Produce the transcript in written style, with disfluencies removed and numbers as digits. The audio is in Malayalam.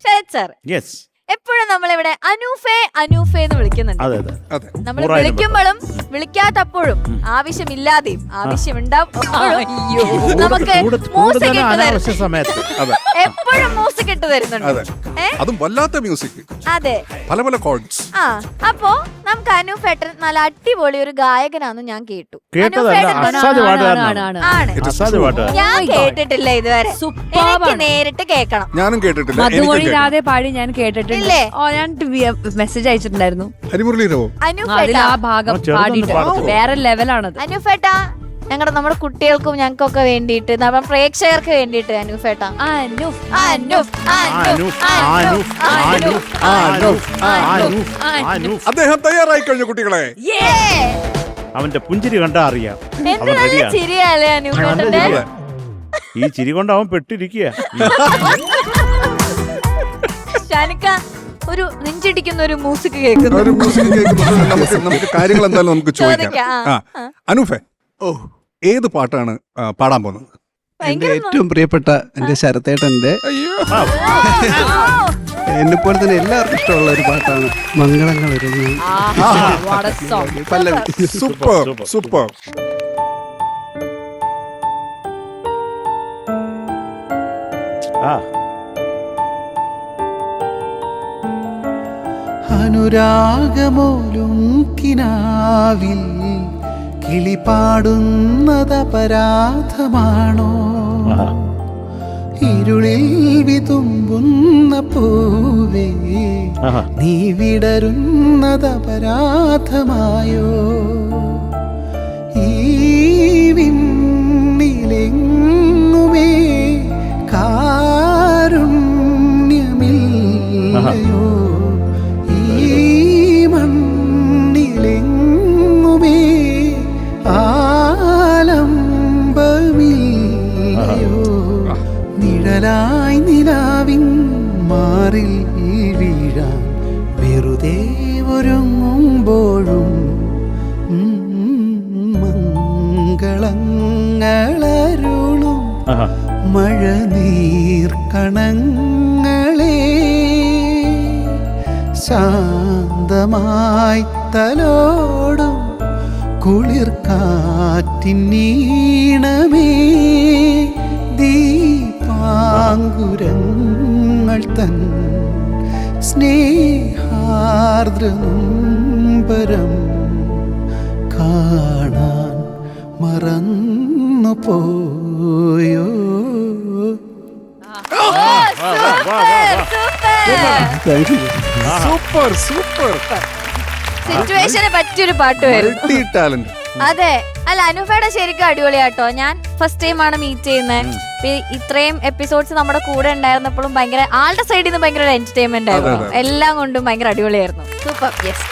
ശരത് സാർ, എപ്പോഴും നമ്മളിവിടെ അനൂഫേ അനൂഫേ എന്ന് വിളിക്കുന്നുണ്ട്. നമ്മൾ വിളിക്കുമ്പോഴും വിളിക്കാത്തപ്പോഴും ആവശ്യമില്ലാതെയും ആവശ്യമുണ്ടാവുമ്പോഴും നമുക്ക് മ്യൂസിക് ഇട്ട് തരുന്നുണ്ട്. എപ്പോഴും മ്യൂസിക് ഇട്ട് തരുന്നുണ്ട്. അതും വല്ലാത്ത മ്യൂസിക്. അതെ, പല പല കോഡ്സ്. അപ്പോ നമുക്ക് അനൂഫേട്ടൻ നല്ല അടിപൊളി ഒരു ഗായകനാന്ന് ഞാൻ കേട്ടു. ഞാൻ കേട്ടിട്ടില്ല ഇതുവരെ. എനിക്ക് നേരിട്ട് കേൾക്കണം. ഞാനും കേട്ടിട്ടില്ല. മധുമൊഴിയില്ലാതെ പാടി ഞാൻ കേട്ടിട്ടില്ലേ? ഞാൻ മെസ്സേജ് അയച്ചിട്ടുണ്ടായിരുന്നു. അതിൽ ആ ഭാഗം പാടിയിട്ട് വേറെ ലെവലാണത്. അനൂഫേട്ടാ, നമ്മുടെ കുട്ടികൾക്കും ഞങ്ങൾക്കൊക്കെ വേണ്ടിയിട്ട്, നമ്മുടെ പ്രേക്ഷകർക്ക് വേണ്ടിയിട്ട് അനൂഫേട്ടാ. അദ്ദേഹം തയ്യാറായി കഴിഞ്ഞു കുട്ടികളെ. അവന്റെ പുഞ്ചിരി കണ്ടാ അറിയാം. ചിരിയല്ലേ അനൂഫേട്ടന്റെ? ഈ ചിരി കൊണ്ട് അവൻ പെട്ടിരിക്കുക. ഒരു നെഞ്ചിടിക്കുന്ന ഒരു മ്യൂസിക് കേൾക്കുന്നു. നമുക്ക് കാര്യങ്ങൾ എന്തായാലും നമുക്ക് ചോദിക്കാം. അനൂഫേ, ഏത് പാട്ടാണ് പാടാൻ പോകുന്നത്? എന്റെ ഏറ്റവും പ്രിയപ്പെട്ട എന്റെ ശരത്തേട്ടന്റെ, എന്നെ പോലെ തന്നെ എല്ലാവർക്കും ഇഷ്ടമുള്ള ഒരു പാട്ടാണ് മംഗളങ്ങൾ ഒരുങ്ങി. Super super. അനുരാഗമോലും കിനാവിൽ കിളിപാടുന്നതപരാധമാണോ? ഇരുളിൽ വിതുമ്പുന്ന പൂവേ, നീ വിടരുന്നതപരാധമായോ? ഈ വിണ്ണിലെങ്ങുമേ കാരുണ്യമില്ലയോ? നിഴലായി നിലാവിൻ മാറിൽ വീഴാൻ വെറുതെ ഒരുങ്ങുമ്പോഴും മംഗളങ്ങളരുളും മഴനീർക്കണങ്ങളെ, ശാന്തമായി തലോടും കുളിർ കാറ്റിനീണമേ, ദീപാങ്കുരങ്ങൾ തൻ സ്നേഹാർദ്രനമ്പരം കാണാൻ മറന്നു പോയോ? Super super. സിറ്റുവേഷന് പറ്റിയൊരു പാട്ട് വരും. അതെ, അല്ല അനൂഫയുടെ ശരിക്കും അടിപൊളിയാട്ടോ. ഞാൻ ഫസ്റ്റ് ടൈം ആണ് മീറ്റ് ചെയ്യുന്നത്. ഇത്രയും എപ്പിസോഡ്സ് നമ്മുടെ കൂടെ ഉണ്ടായിരുന്നപ്പോഴും ഭയങ്കര ആളുടെ സൈഡിൽ നിന്ന് ഭയങ്കര എന്റർടൈൻമെന്റ് ആയിരുന്നു. എല്ലാം കൊണ്ടും ഭയങ്കര അടിപൊളിയായിരുന്നു. സൂപ്പർ. യെസ്.